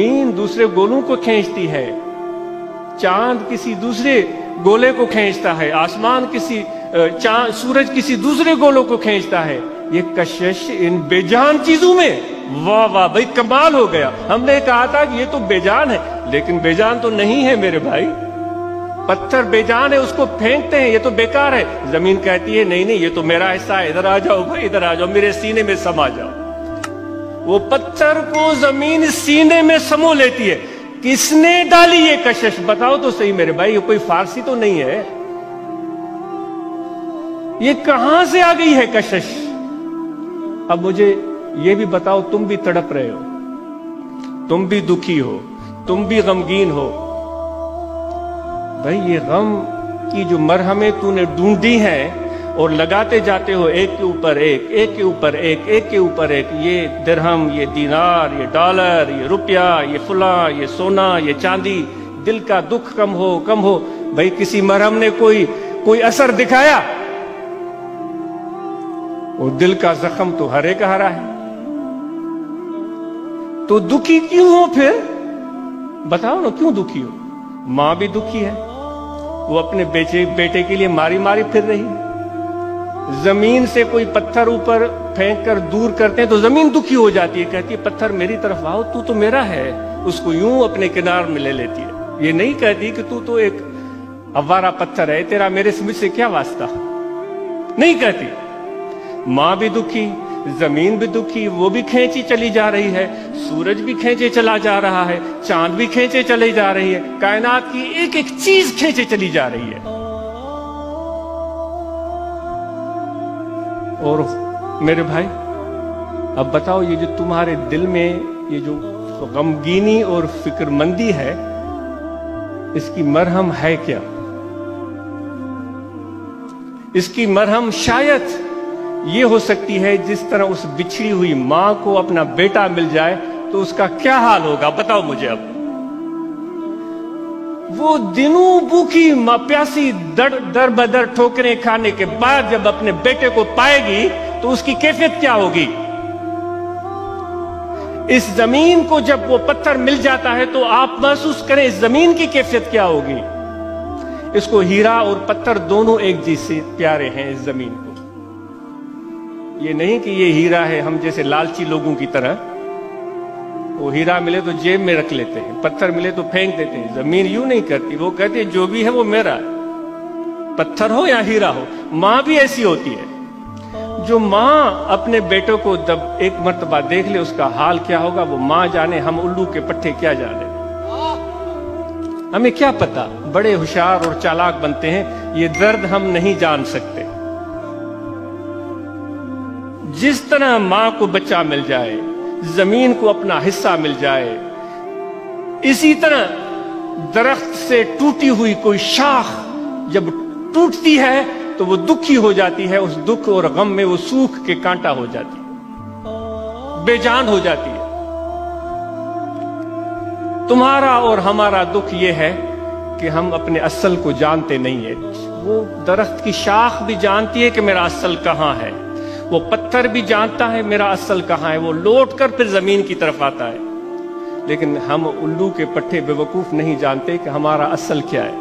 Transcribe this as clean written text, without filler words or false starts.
जमीन दूसरे गोलों को खींचती है, चांद किसी दूसरे गोले को खींचता है, आसमान किसी सूरज किसी दूसरे गोलों को खींचता है। ये कशिश इन बेजान चीजों में, वाह वाह भाई कमाल हो गया। हमने कहा था कि ये तो बेजान है, लेकिन बेजान तो नहीं है मेरे भाई। पत्थर बेजान है, उसको फेंकते हैं, ये तो बेकार है। जमीन कहती है नहीं नहीं ये तो मेरा हिस्सा है, इधर आ जाओ भाई, इधर आ जाओ, मेरे सीने में समा जाओ। वो पत्थर को जमीन सीने में समो लेती है। किसने डाली ये कशिश, बताओ तो सही मेरे भाई। ये कोई फारसी तो नहीं है, ये कहां से आ गई है कशिश? अब मुझे ये भी बताओ, तुम भी तड़प रहे हो, तुम भी दुखी हो, तुम भी गमगीन हो। भाई ये गम की जो मरहमें तूने ढूंढी हैं और लगाते जाते हो एक के ऊपर एक, एक के ऊपर एक, एक के ऊपर एक, ये दिरहम, ये दीनार, ये डॉलर, ये रुपया, ये फुला, ये सोना, ये चांदी, दिल का दुख कम हो कम हो। भाई किसी मरहम ने कोई असर दिखाया? वो दिल का जख्म तो हरे का हरा है। तो दुखी क्यों हो फिर? बताओ ना क्यों दुखी हो? मां भी दुखी है, वो अपने बेटे के लिए मारी मारी फिर रही है। जमीन से कोई पत्थर ऊपर फेंक कर दूर करते हैं तो जमीन दुखी हो जाती है, कहती है पत्थर मेरी तरफ आओ, तू तो मेरा है। उसको यूं अपने किनार में ले लेती है। ये नहीं कहती कि तू तो एक अवारा पत्थर है, तेरा मेरे से क्या वास्ता, नहीं कहती। मां भी दुखी, जमीन भी दुखी, वो भी खींची चली जा रही है, सूरज भी खींचे चला जा रहा है, चांद भी खींचे चली जा रही है, कायनात की एक एक चीज खींचे चली जा रही है। और मेरे भाई अब बताओ, ये जो तुम्हारे दिल में ये जो गमगीनी और फिक्रमंदी है, इसकी मरहम है क्या? इसकी मरहम शायद ये हो सकती है जिस तरह उस बिछड़ी हुई मां को अपना बेटा मिल जाए तो उसका क्या हाल होगा, बताओ मुझे। अब वो दिनों भूखी मां प्यासी दर बदर ठोकरें खाने के बाद जब अपने बेटे को पाएगी तो उसकी कैफियत क्या होगी? इस जमीन को जब वो पत्थर मिल जाता है तो आप महसूस करें इस जमीन की कैफियत क्या होगी। इसको हीरा और पत्थर दोनों एक जैसे प्यारे हैं इस जमीन को। ये नहीं कि ये हीरा है हम जैसे लालची लोगों की तरह, वो हीरा मिले तो जेब में रख लेते हैं, पत्थर मिले तो फेंक देते हैं। जमीन यूं नहीं करती, वो कहती है जो भी है वो मेरा है, पत्थर हो या हीरा हो। मां भी ऐसी होती है। जो मां अपने बेटों को जब एक मर्तबा देख ले उसका हाल क्या होगा वो मां जाने, हम उल्लू के पट्टे क्या जाने, हमें क्या पता। बड़े होशियार और चालाक बनते हैं, ये दर्द हम नहीं जान सकते। जिस तरह मां को बच्चा मिल जाए, जमीन को अपना हिस्सा मिल जाए, इसी तरह दरख्त से टूटी हुई कोई शाख जब टूटती है तो वो दुखी हो जाती है। उस दुख और गम में वो सूख के कांटा हो जाती है, बेजान हो जाती है। तुम्हारा और हमारा दुख ये है कि हम अपने असल को जानते नहीं है। वो दरख्त की शाख भी जानती है कि मेरा असल कहां है, वो पत्थर भी जानता है मेरा असल कहां है, वो लौट कर फिर जमीन की तरफ आता है। लेकिन हम उल्लू के पट्टे बेवकूफ नहीं जानते कि हमारा असल क्या है।